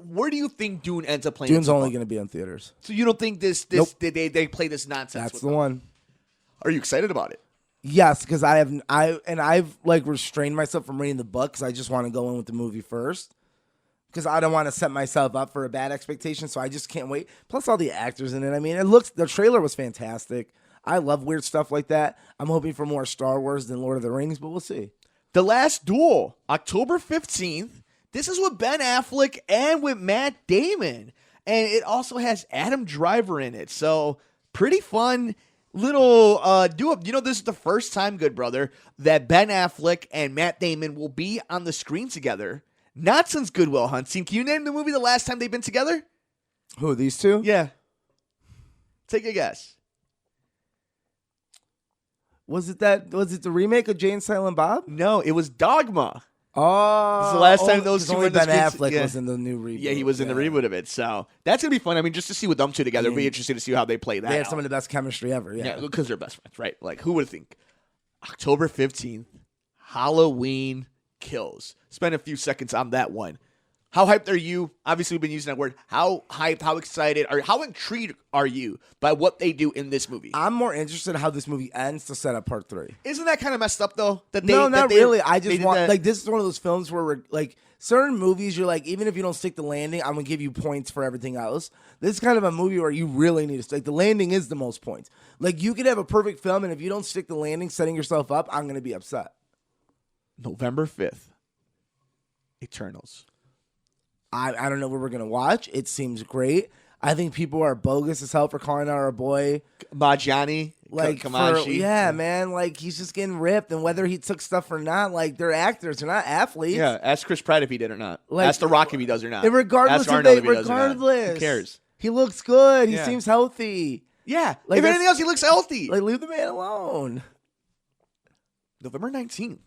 Where do you think Dune ends up playing? Dune's only going to be in theaters. So you don't think this Nope. they play this nonsense? That's with the them? one. Are you excited about it? Yes, because I've like restrained myself from reading the book because I just want to go in with the movie first. Because I don't want to set myself up for a bad expectation, so I just can't wait. Plus all the actors in it. I mean, the trailer was fantastic. I love weird stuff like that. I'm hoping for more Star Wars than Lord of the Rings, but we'll see. The Last Duel, October 15th. This is with Ben Affleck and with Matt Damon. And it also has Adam Driver in it. So pretty fun little duo. You know, this is the first time, Good Brother, that Ben Affleck and Matt Damon will be on the screen together. Not since Good Will Hunting. Can you name the movie the last time they've been together? Who, these two? Yeah. Take a guess. Was it the remake of Jay and Silent Bob? No, it was Dogma. Oh, This is the last time those two only were in the Ben screen- Affleck yeah. was in the new reboot. Yeah, he was in the reboot of it. So that's going to be fun. I mean, just to see with them two together, it'll be interesting to see how they play that They have out. some of the best chemistry ever. Yeah, because they're best friends, right? Like, who would think? October 15th, Halloween Kills. Spend a few seconds on that one. How hyped are you? Obviously, we've been using that word. How hyped, how excited, or how intrigued are you by what they do in this movie? I'm more interested in how this movie ends to set up part 3. Isn't that kind of messed up, though? No, not really. I they just did want, that? like, this is one of those films where, we're, like, certain movies, you're like, even if you don't stick the landing, I'm going to give you points for everything else. This is kind of a movie where you really need to stick. The landing is the most points. Like, you could have a perfect film, and if you don't stick the landing, setting yourself up, I'm going to be upset. November 5th, Eternals. I don't know what we're going to watch. It seems great. I think people are bogus as hell for calling out our boy. Majani, Like, Kamashi. yeah, man, like, he's just getting ripped, and whether he took stuff or not, like, they're actors, they're not athletes. Yeah, ask Chris Pratt if he did or not. Like, ask The Rock if he does or not. And regardless Ask if Arnold they, if he does or not. regardless, Who cares? He looks good. He Yeah. seems healthy. Yeah, Like, if that's- anything else, he looks healthy. Like, leave the man alone. November 19th.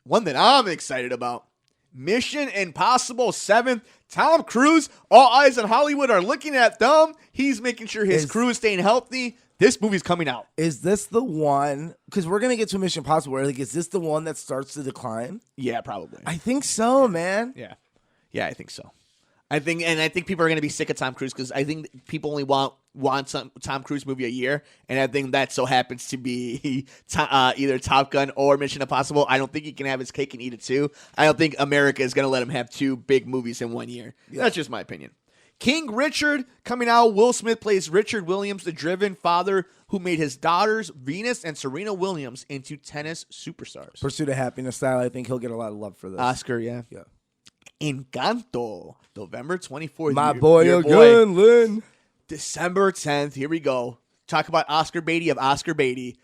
One that I'm excited about. Mission Impossible 7th. Tom Cruise. All eyes on Hollywood are looking at them. He's making sure his crew is staying healthy. This movie's coming out. Is this the one? Because we're gonna get to Mission Impossible. Like, is this the one that starts to decline? Yeah, probably. I think so, man. Yeah, I think so. I think people are going to be sick of Tom Cruise because I think people only want some Tom Cruise movie a year, and I think that so happens to be either Top Gun or Mission Impossible. I don't think he can have his cake and eat it too. I don't think America is going to let him have 2 big movies in 1 year. Yeah. That's just my opinion. King Richard coming out. Will Smith plays Richard Williams, the driven father who made his daughters Venus and Serena Williams into tennis superstars. Pursuit of Happiness style. I think he'll get a lot of love for this. Oscar, yeah. Yeah. Encanto, November 24th. My Your boy again, Lynn. December 10th. Here we go. Talk about Oscar Beatty of Oscar Beatty.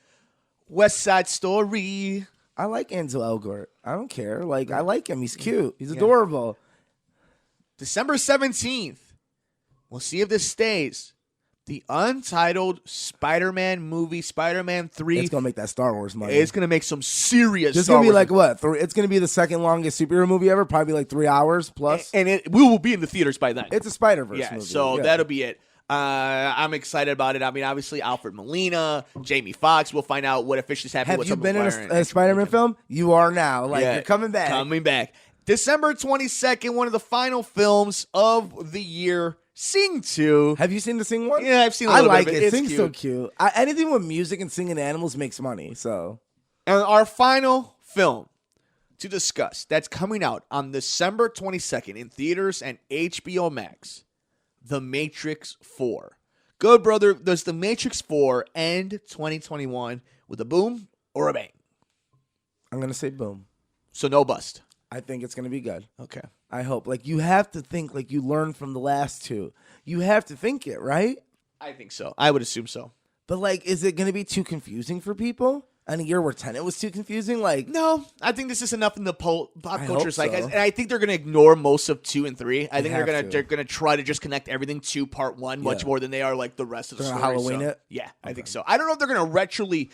West Side Story. I like Ansel Elgort. I don't care. Like, I like him. He's cute. He's adorable. December 17th. We'll see if this stays. The Untitled Spider-Man movie, Spider-Man 3. It's gonna make that Star Wars money. It's going to make some serious It's Star gonna be Wars like what? It's gonna be the second longest superhero movie ever. Probably like 3 hours plus. And we will be in the theaters by then. It's a Spider-Verse Yeah, movie. so that'll be it. I'm excited about it. I mean, obviously, Alfred Molina, Jamie Foxx. We'll find out what officially happened. Have what's you up been in with a Spider-Man film? You are now. Like, you're coming back. Coming back. December 22nd, one of the final films of the year. Sing 2. Have you seen the Sing one? Yeah, I've seen a I little like bit of it. it. It's Sing's cute. so cute. Anything with music and singing animals makes money. So And our final film to discuss that's coming out on December 22nd in theaters and HBO Max, The Matrix 4. Good brother, does The Matrix 4 end 2021 with a boom or a bang? I'm gonna say boom. So no bust. I think it's gonna be good. Okay. I hope. Like, you have to think like you learned from the last two. You have to think it, right? I think so. I would assume so. But like, is it gonna be too confusing for people? In a year where Tenet was too confusing, like No, I think this is enough in the pop I culture hope zeitgeist, so. and I think they're going to ignore most of 2 and 3. I think have they're to. going to try to just connect everything to part 1 much Yeah. more than they are like the rest of the They're story. gonna Halloween it? Yeah, I think so. I don't know if they're going to retroly,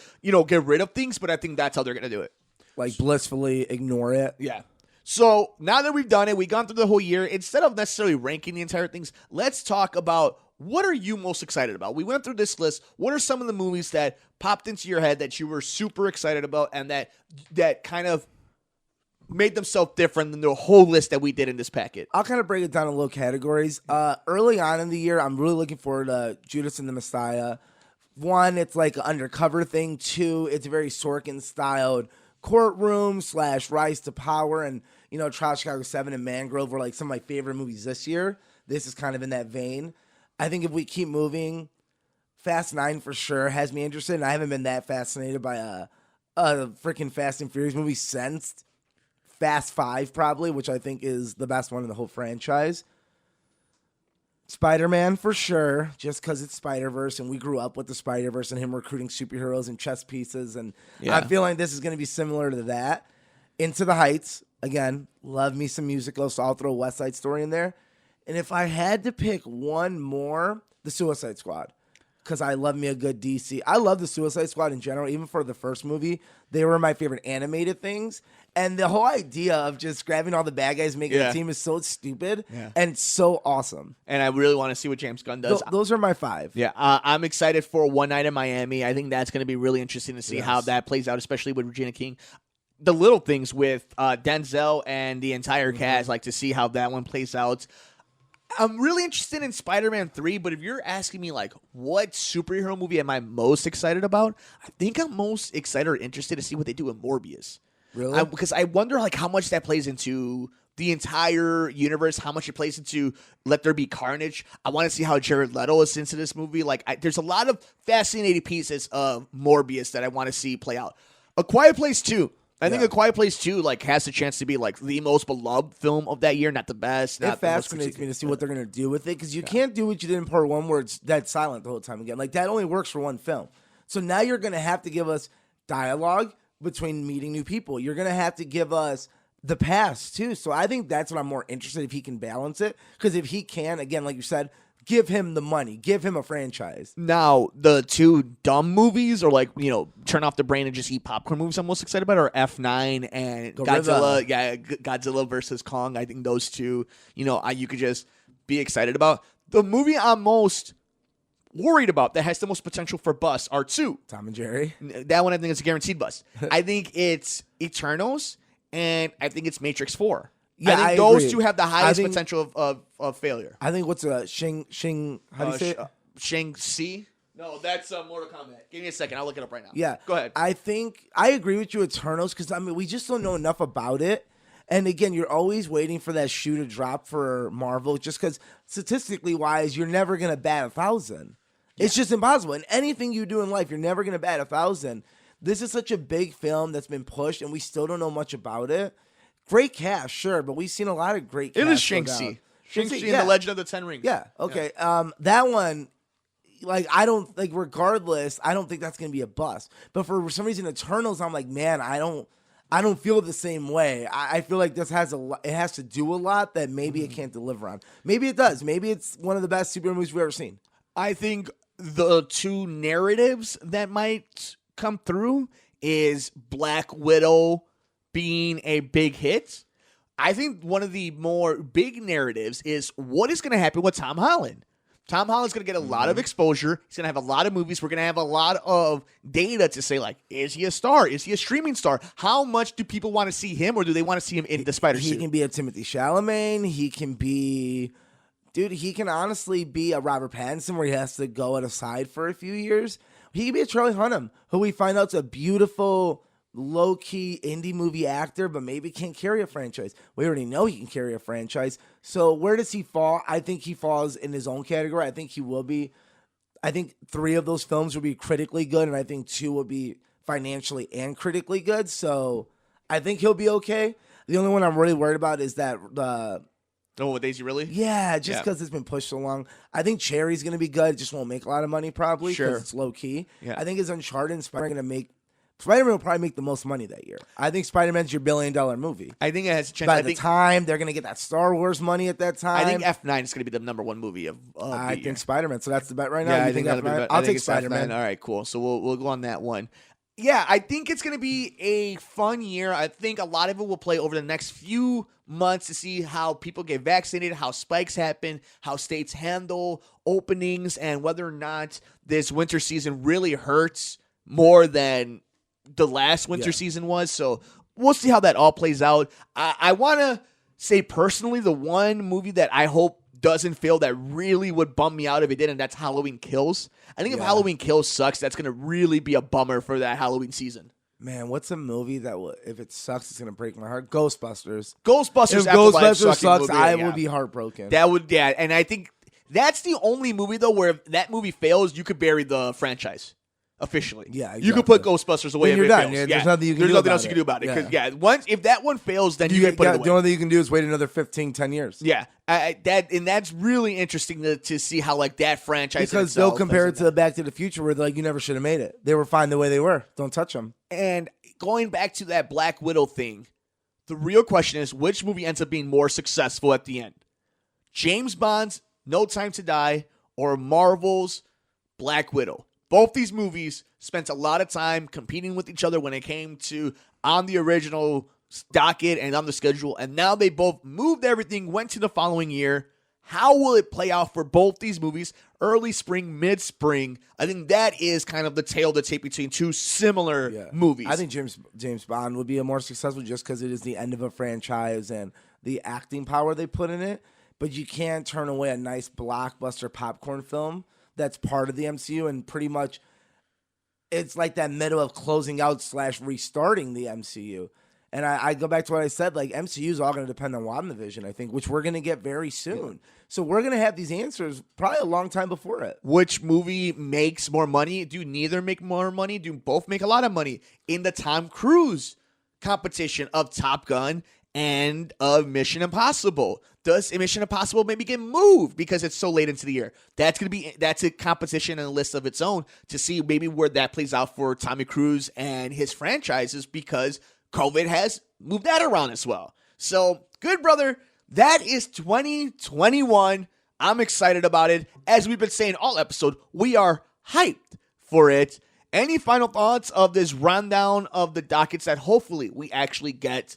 get rid of things, but I think that's how they're going to do it. like blissfully ignore it. Yeah. So now that we've done it, we've gone through the whole year. Instead of necessarily ranking the entire things, let's talk about what are you most excited about? We went through this list. What are some of the movies that popped into your head that you were super excited about and that kind of made themselves different than the whole list that we did in this packet? I'll kind of break it down in little categories. Early on in the year, I'm really looking forward to Judas and the Messiah. 1, it's like an undercover thing. 2, it's very Sorkin-styled courtroom / rise to power. And, Trial Chicago 7 and Mangrove were like some of my favorite movies this year. This is kind of in that vein. I think if we keep moving, Fast 9 for sure has me interested. And I haven't been that fascinated by a freaking Fast and Furious movie since Fast 5 probably, which I think is the best one in the whole franchise. Spider-Man for sure, just because it's Spider-Verse and we grew up with the Spider-Verse and him recruiting superheroes and chess pieces. And Yeah. I'm feeling this is going to be similar to that. Into the Heights, again, love me some musicals, so I'll throw West Side Story in there. And if I had to pick one more, The Suicide Squad. because I love me a good DC. I love the Suicide Squad in general. Even for the first movie, they were my favorite animated things. And the whole idea of just grabbing all the bad guys, making a team is so stupid and so awesome. And I really want to see what James Gunn does. Those are my 5. Yeah, I'm excited for One Night in Miami. I think that's going to be really interesting to see how that plays out, especially with Regina King. The little things with Denzel and the entire cast, like to see how that one plays out. I'm really interested in Spider-Man 3, but if you're asking me, like, what superhero movie am I most excited about, I think I'm most excited or interested to see what they do with Morbius. Really? Because I wonder, like, how much that plays into the entire universe, how much it plays into Let There Be Carnage. I want to see how Jared Leto is into this movie. Like, there's a lot of fascinating pieces of Morbius that I want to see play out. A Quiet Place 2. I think A Quiet Place 2 like has a chance to be like the most beloved film of that year, not the best. It fascinates me to see what they're going to do with it because you can't do what you did in part 1 where it's dead silent the whole time again. Like that only works for one film. So now you're going to have to give us dialogue between meeting new people. You're going to have to give us the past too. So I think that's what I'm more interested if he can balance it because if he can, again, like you said, give him the money. Give him a franchise. Now, the 2 dumb movies or like, turn off the brain and just eat popcorn movies I'm most excited about are F9 and Godzilla. Yeah, Godzilla versus Kong. I think those 2, you could just be excited about. The movie I'm most worried about that has the most potential for bust are 2. Tom and Jerry. That one I think is a guaranteed bust. I think it's Eternals and I think it's Matrix 4. Yeah, I think those 2 have the highest potential of failure. I think what's Shing? How do you say it? Shang-Chi? No, that's Mortal Kombat. Give me a second. I'll look it up right now. Yeah. Go ahead. I think I agree with you, Eternals, because we just don't know enough about it. And again, you're always waiting for that shoe to drop for Marvel, just because statistically wise, you're never gonna bat 1,000. It's just impossible. And anything you do in life, you're never gonna bat 1,000. This is such a big film that's been pushed, and we still don't know much about it. Great cast, sure, but we've seen a lot of great cast. It is Shang-Chi. Shang-Chi and the Legend of the Ten Rings. Yeah, okay. Yeah. That one, I don't, regardless, I don't think that's going to be a bust. But for some reason, Eternals, I'm like, man, I don't feel the same way. I feel like this has it has to do a lot that maybe it can't deliver on. Maybe it does. Maybe it's one of the best superhero movies we've ever seen. I think the 2 narratives that might come through is Black Widow being a big hit. I think one of the more big narratives is what is going to happen with Tom Holland. Tom Holland's going to get a lot of exposure. He's going to have a lot of movies. We're going to have a lot of data to say, like, is he a star? Is he a streaming star? How much do people want to see him, or do they want to see him in the Spider suit? He can be a Timothée Chalamet. He can be... Dude, he can honestly be a Robert Pattinson where he has to go at a side for a few years. He can be a Charlie Hunnam, who we find out is a beautiful... low-key indie movie actor, but maybe can't carry a franchise. We already know he can carry a franchise. So where does he fall? I think he falls in his own category. I think he will be. I think 3 of those films will be critically good, and I think 2 will be financially and critically good. So I think he'll be okay. The only one I'm really worried about is that with Daisy Ridley? Yeah, just because it's been pushed so long. I think Cherry's going to be good. It just won't make a lot of money probably because it's low-key. Yeah. I think it's Uncharted and Spider-Man going to make... Spider-Man will probably make the most money that year. I think Spider-Man's your $1 billion movie. I think it has a chance. By the time, they're going to get that Star Wars money at that time. I think F9 is going to be the number 1 movie of I think Spider-Man. So that's the bet right now. Yeah, you think F9? I'll take Spider-Man. All right, cool. So we'll go on that one. Yeah, I think it's going to be a fun year. I think a lot of it will play over the next few months to see how people get vaccinated, how spikes happen, how states handle openings, and whether or not this winter season really hurts more than the last winter season was. So we'll see how that all plays out. I want to say personally, the one movie that I hope doesn't fail that really would bum me out if it did, and that's Halloween Kills. I think if Halloween Kills sucks, that's going to really be a bummer for that Halloween season. Man, what's a movie that if it sucks, it's going to break my heart? Ghostbusters. Ghostbusters. If Ghostbusters sucks, I will be heartbroken. That would, and I think that's the only movie, though, where if that movie fails, you could bury the franchise. Officially. Yeah, exactly. You could put Ghostbusters away if you're it done. fails. There's nothing you can do There's nothing about else you can do about it. Yeah. Because if that one fails, then you can put it away. The only thing you can do is wait another 15, 10 years. Yeah. That's really interesting to see how that franchise because they'll compare it to Back to the Future where they're like, you never should have made it. They were fine the way they were. Don't touch them. And going back to that Black Widow thing, the real question is which movie ends up being more successful at the end? James Bond's No Time to Die or Marvel's Black Widow. Both these movies spent a lot of time competing with each other when it came to on the original docket and on the schedule, and now they both moved everything, went to the following year. How will it play out for both these movies? Early spring, mid-spring. I think that is kind of the tale of the tape between two similar movies. I think James Bond would be a more successful just because it is the end of a franchise and the acting power they put in it. But you can't turn away a nice blockbuster popcorn film that's part of the MCU, and pretty much it's like that middle of closing out / restarting the MCU. And I go back to what I said, like MCU is all going to depend on WandaVision, I think, which we're going to get very soon. Yeah. So we're going to have these answers probably a long time before it. Which movie makes more money? Do neither make more money? Do both make a lot of money? In the Tom Cruise competition of Top Gun and of Mission Impossible. Does Mission Impossible maybe get moved because it's so late into the year? That's a competition and a list of its own to see maybe where that plays out for Tommy Cruise and his franchises, because COVID has moved that around as well. So, Good Brother, that is 2021. I'm excited about it. As we've been saying all episode, we are hyped for it. Any final thoughts of this rundown of the dockets that hopefully we actually get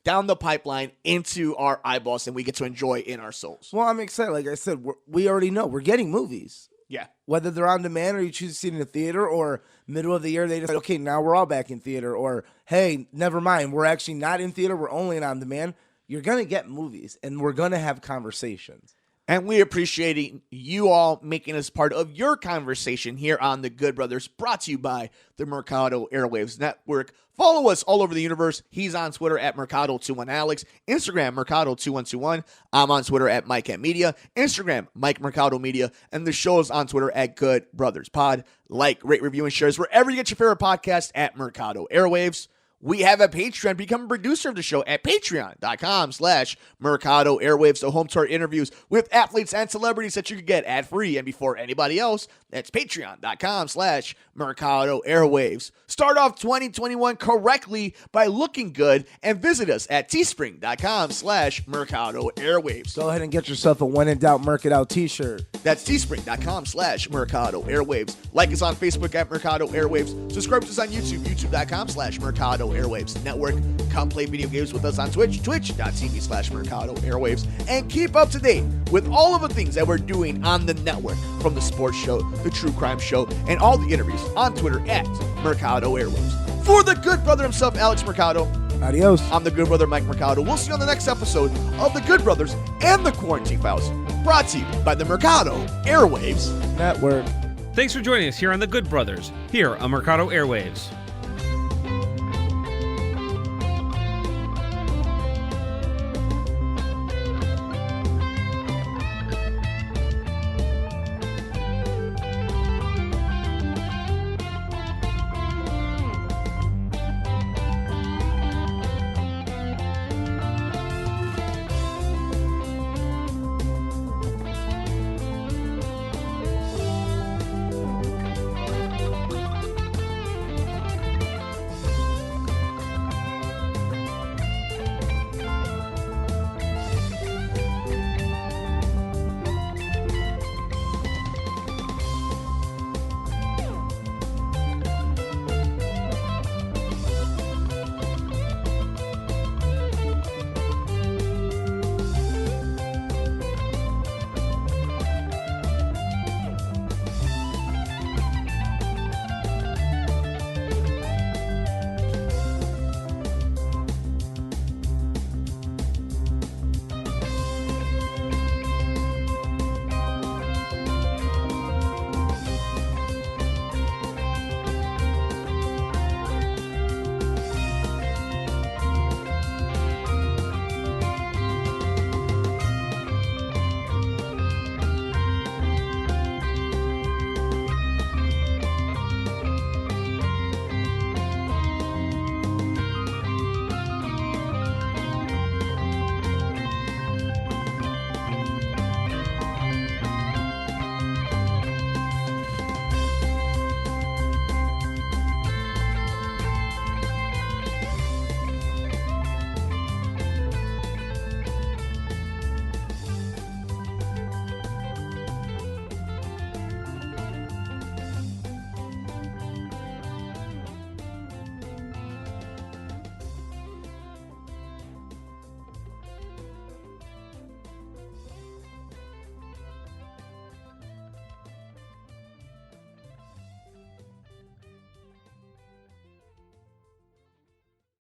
down the pipeline into our eyeballs and we get to enjoy in our souls? Well, I'm excited. Like I said, we already know we're getting movies. Yeah. Whether they're on demand or you choose to see it in the theater, or middle of the year, they just, okay, now we're all back in theater, or, hey, never mind, we're actually not in theater, we're only on demand. You're going to get movies, and we're going to have conversations. And we appreciate you all making us part of your conversation here on The Good Brothers, brought to you by the Mercado Airwaves Network. Follow us all over the universe. He's on Twitter at Mercado21Alex, Instagram Mercado2121. I'm on Twitter at Mike at Media, Instagram Mike Mercado Media, and the show is on Twitter at Good Brothers Pod. Like, rate, review, and shares wherever you get your favorite podcast at Mercado Airwaves. We have a Patreon. Become a producer of the show at patreon.com/Mercado Airwaves. So home to our interviews with athletes and celebrities that you can get ad-free and before anybody else. That's patreon.com/Mercado Airwaves. Start off 2021 correctly by looking good and visit us at teespring.com/Mercado Airwaves. Go ahead and get yourself a When in Doubt, Merc It Out t-shirt. That's teespring.com/Mercado Airwaves. Like us on Facebook at Mercado Airwaves. Subscribe to us on YouTube, youtube.com/Mercado Airwaves Network. Come play video games with us on Twitch, twitch.tv/Mercado Airwaves. And keep up to date with all of the things that we're doing on the network, from the sports show, the true crime show, and all the interviews on Twitter at Mercado Airwaves. For the Good Brother himself, Alex Mercado. Adios. I'm the Good Brother, Mike Mercado. We'll see you on the next episode of the Good Brothers and the Quarantine Files, brought to you by the Mercado Airwaves Network. Thanks for joining us here on The Good Brothers, here on Mercado Airwaves.